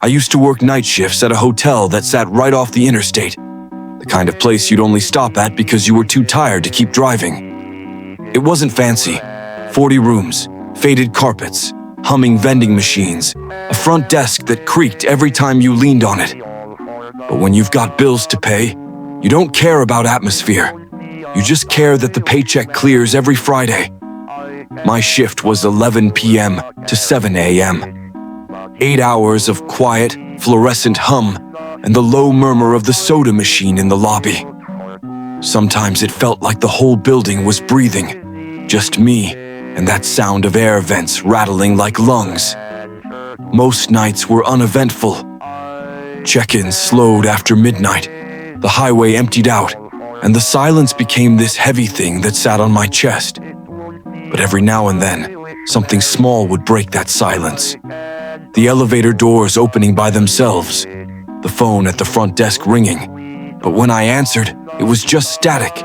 I used to work night shifts at a hotel that sat right off the interstate, the kind of place you'd only stop at because you were too tired to keep driving. It wasn't fancy. 40 rooms, faded carpets, humming vending machines, a front desk that creaked every time you leaned on it. But when you've got bills to pay, you don't care about atmosphere. You just care that the paycheck clears every Friday. My shift was 11 p.m. to 7 a.m. 8 hours of quiet, fluorescent hum and the low murmur of the soda machine in the lobby. Sometimes it felt like the whole building was breathing, just me and that sound of air vents rattling like lungs. Most nights were uneventful. Check-ins slowed after midnight, the highway emptied out, and the silence became this heavy thing that sat on my chest. But every now and then, something small would break that silence. The elevator doors opening by themselves, the phone at the front desk ringing. But when I answered, it was just static.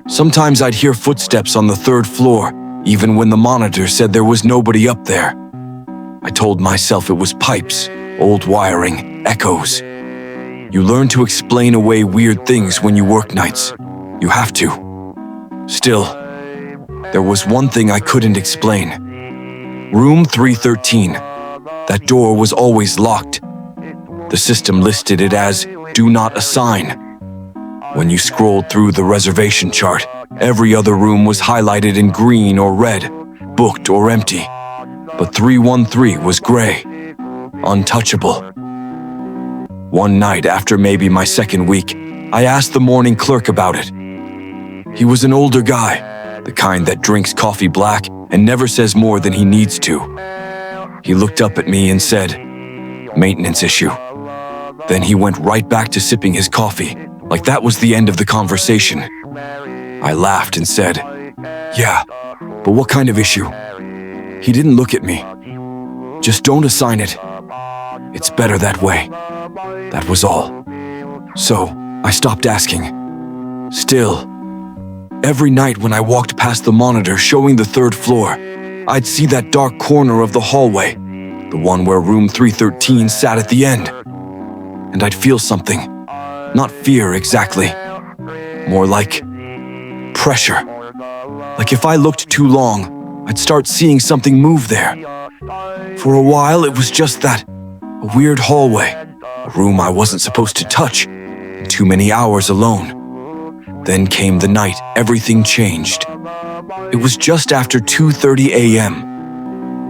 Sometimes I'd hear footsteps on the third floor, even when the monitor said there was nobody up there. I told myself it was pipes, old wiring, echoes. You learn to explain away weird things when you work nights. You have to. Still, there was one thing I couldn't explain. Room 313. That door was always locked. The system listed it as "Do Not Assign." When you scrolled through the reservation chart, every other room was highlighted in green or red, booked or empty. But 313 was gray, untouchable. One night after maybe my second week, I asked the morning clerk about it. He was an older guy, the kind that drinks coffee black and never says more than he needs to. He looked up at me and said, "Maintenance issue." Then he went right back to sipping his coffee, like that was the end of the conversation. I laughed and said, "Yeah, but what kind of issue?" He didn't look at me. "Just don't assign it. It's better that way." That was all. So I stopped asking. Still, every night when I walked past the monitor showing the third floor, I'd see that dark corner of the hallway, the one where room 313 sat at the end. And I'd feel something. Not fear exactly. More like pressure. Like if I looked too long, I'd start seeing something move there. For a while, it was just that. A weird hallway. A room I wasn't supposed to touch. And too many hours alone. Then came the night everything changed. It was just after 2:30 a.m.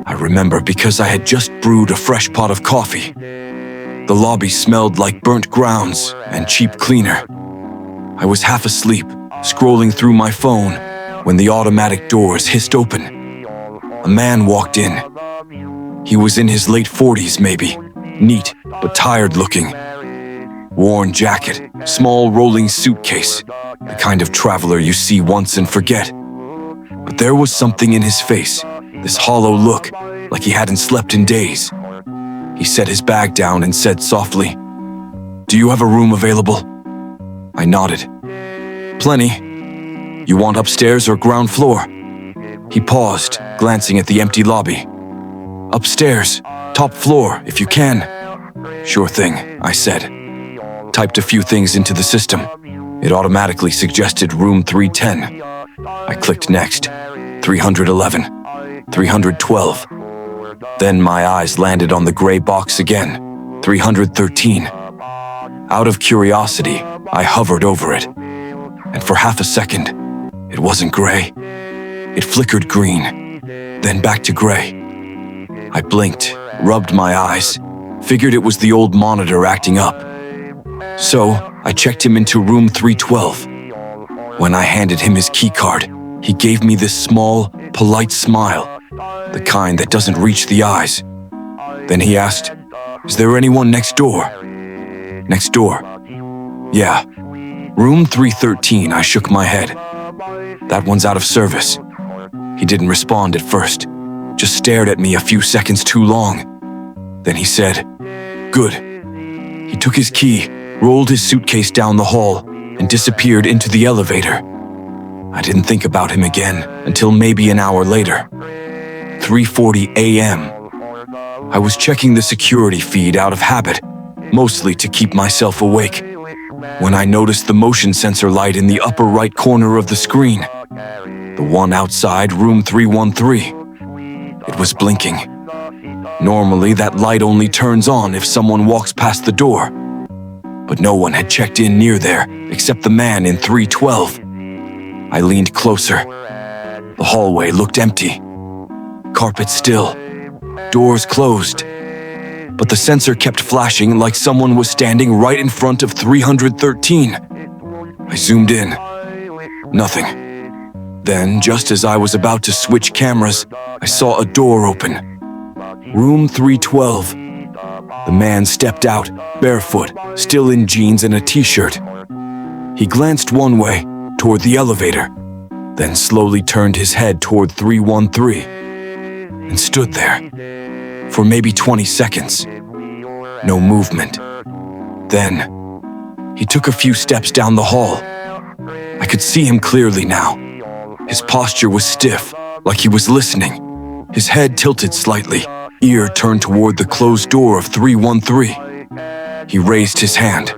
I remember because I had just brewed a fresh pot of coffee. The lobby smelled like burnt grounds and cheap cleaner. I was half asleep, scrolling through my phone, when the automatic doors hissed open. A man walked in. He was in his late 40s maybe, neat but tired looking. Worn jacket, small rolling suitcase, the kind of traveler you see once and forget. But there was something in his face, this hollow look, like he hadn't slept in days. He set his bag down and said softly, "Do you have a room available?" I nodded. "Plenty. You want upstairs or ground floor?" He paused, glancing at the empty lobby. "Upstairs, top floor, if you can." "Sure thing," I said. Typed a few things into the system. It automatically suggested room 310. I clicked next. 311. 312. Then my eyes landed on the gray box again. 313. Out of curiosity, I hovered over it. And for half a second, it wasn't gray. It flickered green, then back to gray. I blinked, rubbed my eyes, figured it was the old monitor acting up. So I checked him into room 312. When I handed him his keycard, he gave me this small, polite smile, the kind that doesn't reach the eyes. Then he asked, "Is there anyone next door?" "Next door?" "Yeah. Room 313, I shook my head. "That one's out of service." He didn't respond at first, just stared at me a few seconds too long. Then he said, "Good." He took his key, rolled his suitcase down the hall, and disappeared into the elevator. I didn't think about him again until maybe an hour later. 3:40 a.m. I was checking the security feed out of habit, mostly to keep myself awake, when I noticed the motion sensor light in the upper right corner of the screen. The one outside room 313. It was blinking. Normally, that light only turns on if someone walks past the door. But no one had checked in near there except the man in 312. I leaned closer. The hallway looked empty. Carpet still. Doors closed. But the sensor kept flashing like someone was standing right in front of 313. I zoomed in. Nothing. Then, just as I was about to switch cameras, I saw a door open. Room 312. The man stepped out, barefoot, still in jeans and a t-shirt. He glanced one way, toward the elevator, then slowly turned his head toward 313, and stood there for maybe 20 seconds. No movement. Then, he took a few steps down the hall. I could see him clearly now. His posture was stiff, like he was listening. His head tilted slightly, ear turned toward the closed door of 313. He raised his hand,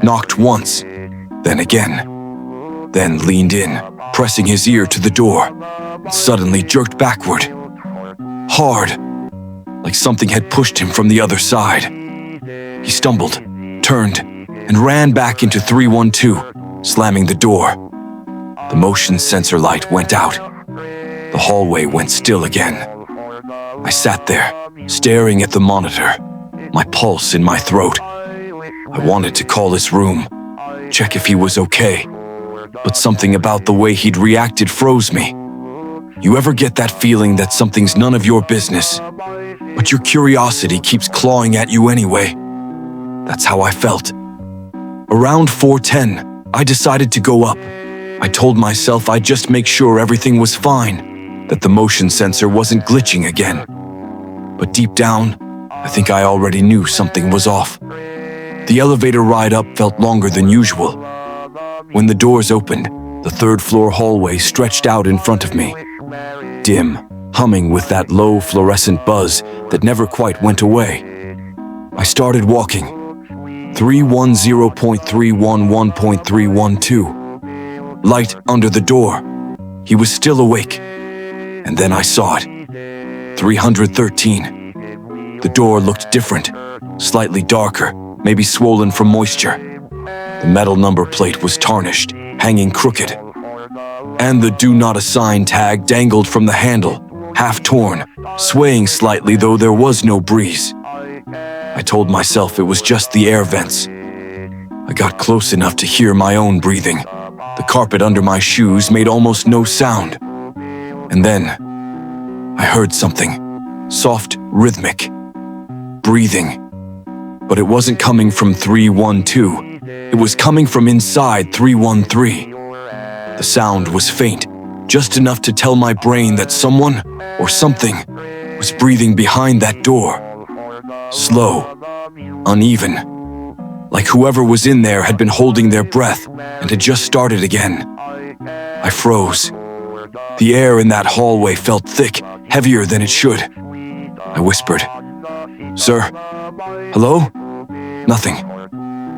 knocked once, then again, then leaned in, pressing his ear to the door, and suddenly jerked backward. Hard, like something had pushed him from the other side. He stumbled, turned, and ran back into 312, slamming the door. The motion sensor light went out. The hallway went still again. I sat there, staring at the monitor, my pulse in my throat. I wanted to call his room, check if he was okay, but something about the way he'd reacted froze me. You ever get that feeling that something's none of your business, but your curiosity keeps clawing at you anyway? That's how I felt. Around 4:10, I decided to go up. I told myself I'd just make sure everything was fine, that the motion sensor wasn't glitching again. But deep down, I think I already knew something was off. The elevator ride up felt longer than usual. When the doors opened, the third-floor hallway stretched out in front of me. Dim, humming with that low fluorescent buzz that never quite went away. I started walking. 310.311.312. Light under the door. He was still awake. And then I saw it. 313. The door looked different, slightly darker, maybe swollen from moisture. The metal number plate was tarnished, hanging crooked. And the "Do Not Assign" tag dangled from the handle, half torn, swaying slightly though there was no breeze. I told myself it was just the air vents. I got close enough to hear my own breathing. The carpet under my shoes made almost no sound. And then, I heard something, soft, rhythmic, breathing. But it wasn't coming from 312. It was coming from inside 313. The sound was faint, just enough to tell my brain that someone, or something, was breathing behind that door. Slow, uneven, like whoever was in there had been holding their breath and had just started again. I froze. The air in that hallway felt thick, heavier than it should. I whispered, "Sir? Hello?" Nothing.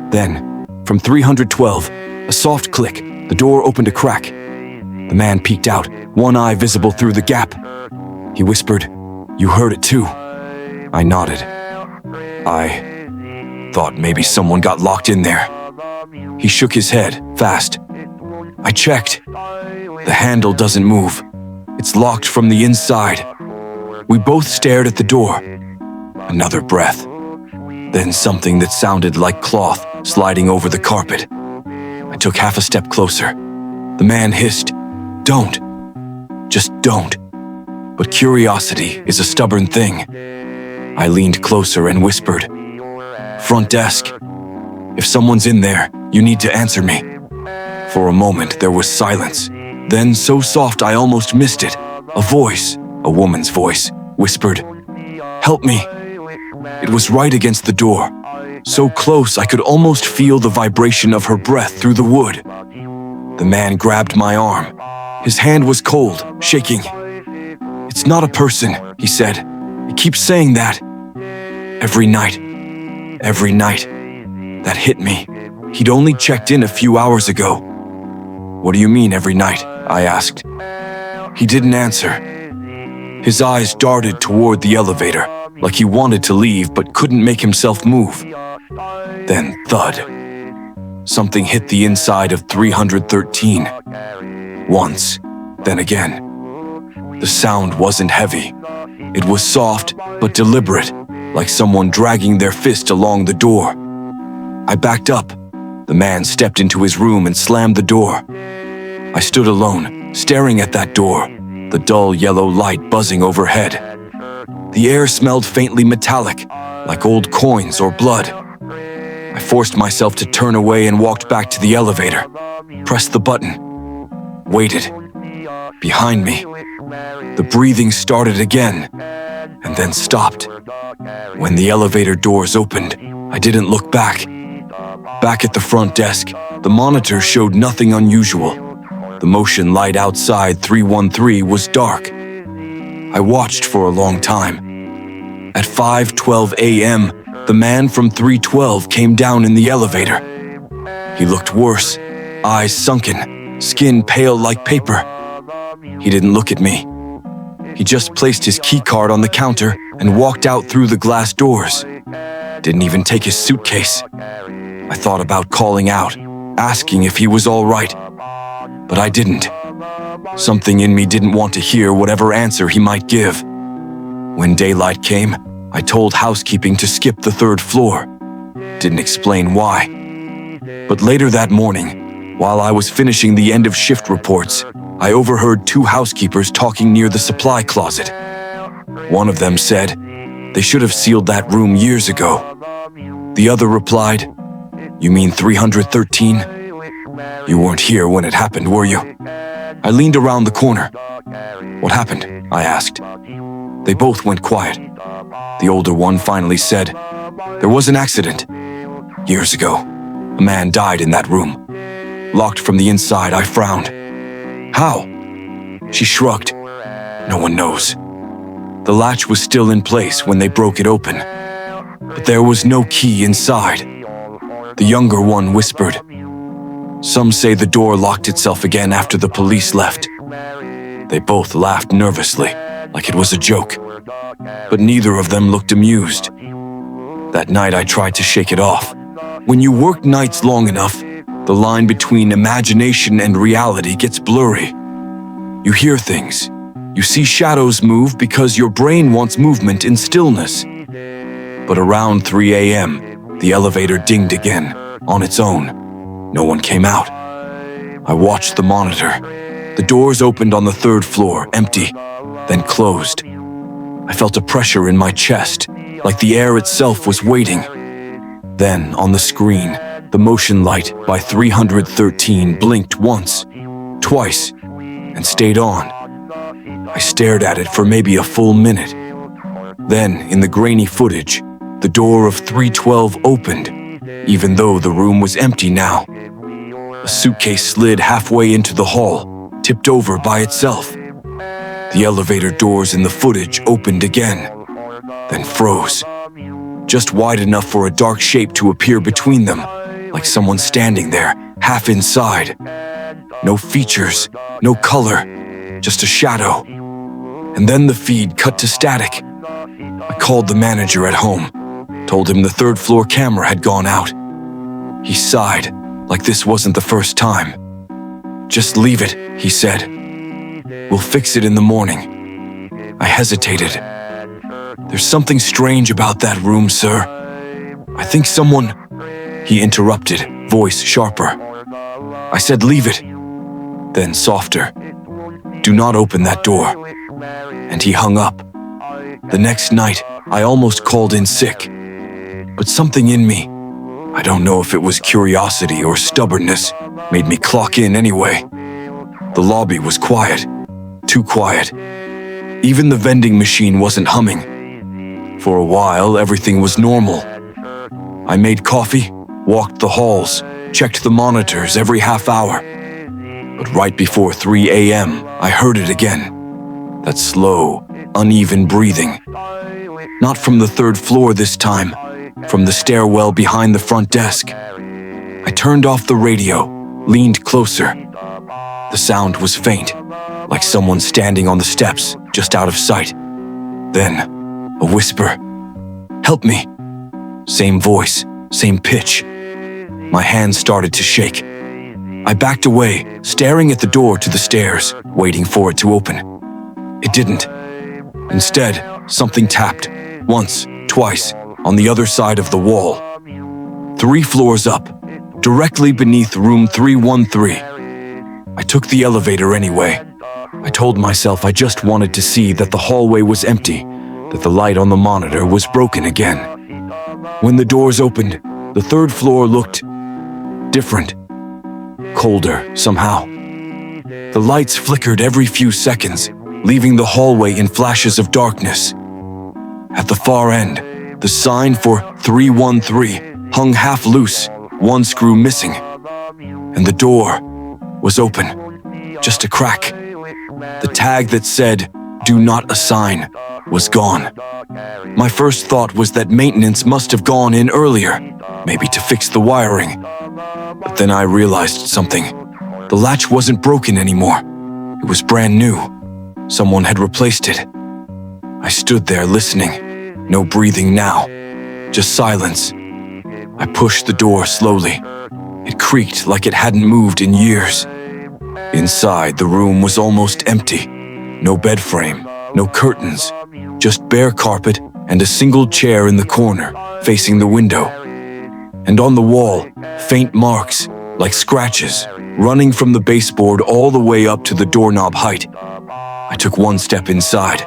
Then, from 312, a soft click, the door opened a crack. The man peeked out, one eye visible through the gap. He whispered, "You heard it too." I nodded. I thought maybe someone got locked in there. He shook his head, fast. I checked. The handle doesn't move. It's locked from the inside. We both stared at the door. Another breath. Then something that sounded like cloth sliding over the carpet. I took half a step closer. The man hissed, "Don't. Just don't." But curiosity is a stubborn thing. I leaned closer and whispered, "Front desk. If someone's in there, you need to answer me." For a moment, there was silence. Then, so soft I almost missed it, a voice, a woman's voice, whispered, "Help me." It was right against the door, so close I could almost feel the vibration of her breath through the wood. The man grabbed my arm. His hand was cold, shaking. "It's not a person," he said. "He keeps saying that. Every night. Every night. That hit me. He'd only checked in a few hours ago. "What do you mean every night?" I asked. He didn't answer. His eyes darted toward the elevator, like he wanted to leave but couldn't make himself move. Then thud. Something hit the inside of 313. Once, then again. The sound wasn't heavy. It was soft but deliberate, like someone dragging their fist along the door. I backed up. The man stepped into his room and slammed the door. I stood alone, staring at that door, the dull yellow light buzzing overhead. The air smelled faintly metallic, like old coins or blood. I forced myself to turn away and walked back to the elevator, pressed the button, waited. Behind me, the breathing started again, and then stopped. When the elevator doors opened, I didn't look back. Back at the front desk, the monitor showed nothing unusual. The motion light outside 313 was dark. I watched for a long time. At 5:12 a.m., the man from 312 came down in the elevator. He looked worse, eyes sunken, skin pale like paper. He didn't look at me. He just placed his keycard on the counter and walked out through the glass doors. Didn't even take his suitcase. I thought about calling out, asking if he was all right, but I didn't. Something in me didn't want to hear whatever answer he might give. When daylight came, I told housekeeping to skip the 3rd floor. Didn't explain why. But later that morning, while I was finishing the end of shift reports, I overheard 2 housekeepers talking near the supply closet. One of them said, "They should have sealed that room years ago." The other replied, "You mean 313? You weren't here when it happened, were you?" I leaned around the corner. "What happened?" I asked. They both went quiet. The older one finally said, "There was an accident. Years ago, a man died in that room. Locked from the inside." I frowned. "How?" She shrugged. "No one knows. The latch was still in place when they broke it open, but there was no key inside." The younger one whispered, "Some say the door locked itself again after the police left." They both laughed nervously, like it was a joke, but neither of them looked amused. That night I tried to shake it off. When you work nights long enough, the line between imagination and reality gets blurry. You hear things. You see shadows move because your brain wants movement in stillness. But around 3 a.m., the elevator dinged again, on its own. No one came out. I watched the monitor. The doors opened on the 3rd floor, empty, then closed. I felt a pressure in my chest, like the air itself was waiting. Then, on the screen, the motion light by 313 blinked once, twice, and stayed on. I stared at it for maybe a full minute. Then, in the grainy footage, the door of 312 opened, even though the room was empty now. A suitcase slid halfway into the hall, tipped over by itself. The elevator doors in the footage opened again, then froze, just wide enough for a dark shape to appear between them, like someone standing there, half inside. No features, no color, just a shadow. And then the feed cut to static. I called the manager at home, told him the 3rd floor camera had gone out. He sighed, like this wasn't the first time. "Just leave it," he said. "We'll fix it in the morning." I hesitated. "There's something strange about that room, sir. I think someone—" He interrupted, voice sharper. I said, "Leave it." Then softer, "Do not open that door." And he hung up. The next night, I almost called in sick. But something in me, I don't know if it was curiosity or stubbornness, made me clock in anyway. The lobby was quiet, too quiet. Even the vending machine wasn't humming. For a while, everything was normal. I made coffee, walked the halls, checked the monitors every half hour. But right before 3 a.m., I heard it again. That slow, uneven breathing. Not from the third floor this time, from the stairwell behind the front desk. I turned off the radio, leaned closer. The sound was faint, like someone standing on the steps, just out of sight. Then, a whisper. "Help me." Same voice, same pitch. My hands started to shake. I backed away, staring at the door to the stairs, waiting for it to open. It didn't. Instead, something tapped, once, twice, on the other side of the wall. 3 floors up, directly beneath room 313. I took the elevator anyway. I told myself I just wanted to see that the hallway was empty, that the light on the monitor was broken again. When the doors opened, the 3rd floor looked different. Colder, somehow. The lights flickered every few seconds, leaving the hallway in flashes of darkness. At the far end, the sign for 313 hung half loose, one screw missing. And the door was open, just a crack. The tag that said, "Do not assign," was gone. My first thought was that maintenance must have gone in earlier, maybe to fix the wiring. But then I realized something. The latch wasn't broken anymore. It was brand new. Someone had replaced it. I stood there listening. No breathing now, just silence. I pushed the door slowly. It creaked like it hadn't moved in years. Inside, the room was almost empty. No bed frame, no curtains, just bare carpet and a single chair in the corner, facing the window. And on the wall, faint marks, like scratches, running from the baseboard all the way up to the doorknob height. I took one step inside.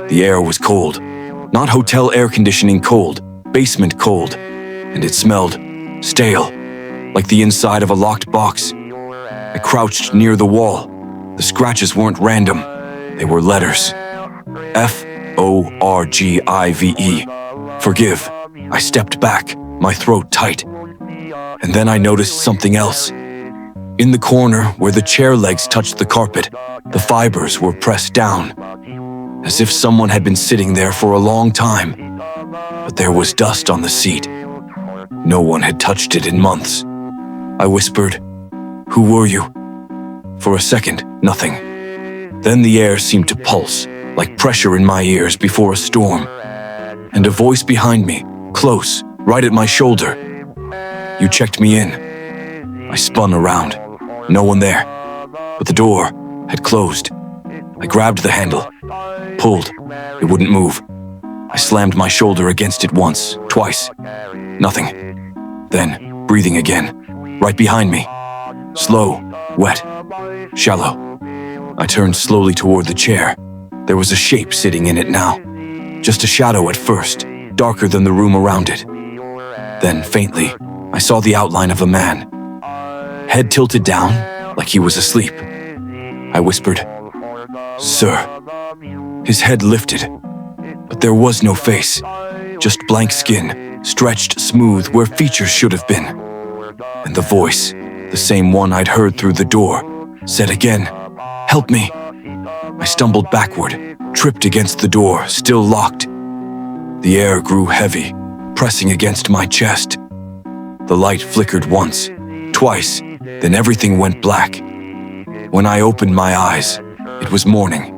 The air was cold. Not hotel air conditioning cold, basement cold. And it smelled stale, like the inside of a locked box. I crouched near the wall. The scratches weren't random. They were letters. Forgive. Forgive. I stepped back, my throat tight. And then I noticed something else. In the corner where the chair legs touched the carpet, the fibers were pressed down, as if someone had been sitting there for a long time. But there was dust on the seat. No one had touched it in months. I whispered, "Who were you?" For a second, nothing. Then the air seemed to pulse, like pressure in my ears before a storm. And a voice behind me, close, right at my shoulder. "You checked me in." I spun around. No one there. But the door had closed. I grabbed the handle, pulled. It wouldn't move. I slammed my shoulder against it once, twice. Nothing. Then, breathing again, right behind me. Slow, wet, shallow. I turned slowly toward the chair. There was a shape sitting in it now. Just a shadow at first, darker than the room around it. Then, faintly, I saw the outline of a man. Head tilted down, like he was asleep. I whispered, "Sir." His head lifted, but there was no face. Just blank skin, stretched smooth where features should have been. And the voice, the same one I'd heard through the door, said again, "Help me." I stumbled backward, tripped against the door, still locked. The air grew heavy, pressing against my chest. The light flickered once, twice, then everything went black. When I opened my eyes, it was morning.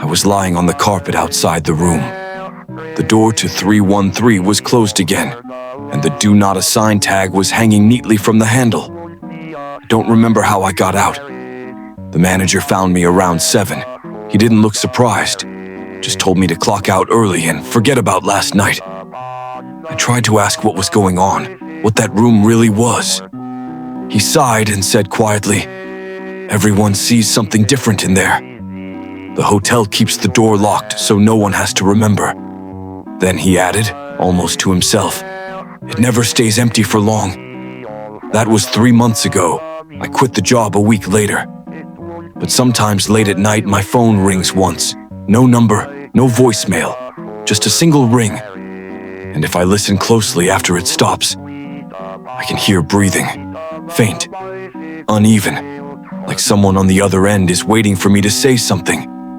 I was lying on the carpet outside the room. The door to 313 was closed again, and the "Do Not Assign" tag was hanging neatly from the handle. I don't remember how I got out. The manager found me around 7. He didn't look surprised, just told me to clock out early and forget about last night. I tried to ask what was going on, what that room really was. He sighed and said quietly, "Everyone sees something different in there. The hotel keeps the door locked so no one has to remember." Then he added, almost to himself, "It never stays empty for long." That was 3 months ago. I quit the job a week later. But sometimes late at night my phone rings once. No number, no voicemail, just a single ring. And if I listen closely after it stops, I can hear breathing, faint, uneven, like someone on the other end is waiting for me to say something.